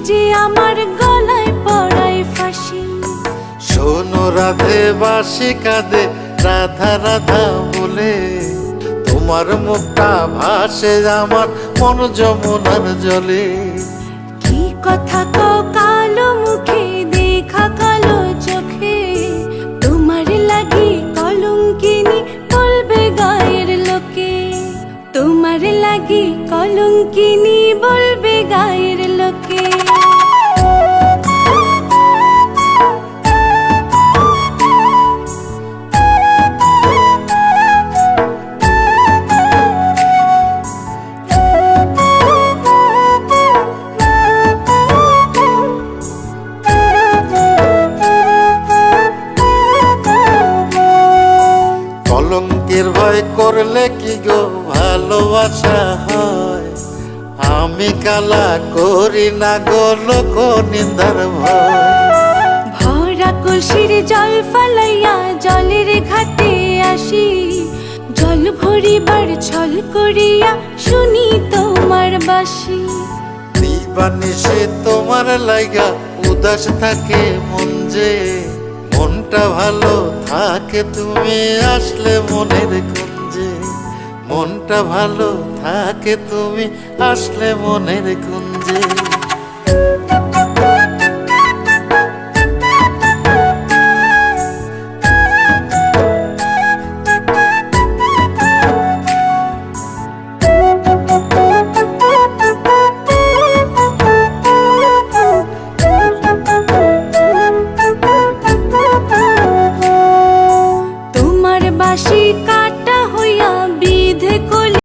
যে আমার গলায় পড়ায় ফাঁসি। শোনো রাধে বাঁশি কাঁদে রাধা রাধা বলে, তোমার মুখটা ভাসে আমার মন যমুনার জলে। কি কথা কও কালো মুখে দেখা কালো চোখে, তোমার লাগি কলঙ্কিনী বলবে গায়ের লোকে। তোমার লাগি কলঙ্কিনী বলবে গায়ের লোকে। কলঙ্কের ভয় করলে কি গো ভালোবাসা হয়? আমি কালা করি না গো লোক নিন্দার ভয়। ভরা কলসির জল ফালাইয়া জলের ঘাটে আসি, জল ভরিবার ছল করিয়া শুনি তোমার বাঁশি। দিবানিশে তোমার লাইগা উদাস থাকে মন যে, মনটা ভালো থাকে তুমি আসলে মনের কুঞ্জে। মনটা ভালো থাকে তুমি আসলে মনের কুঞ্জে। তোমার বাঁশি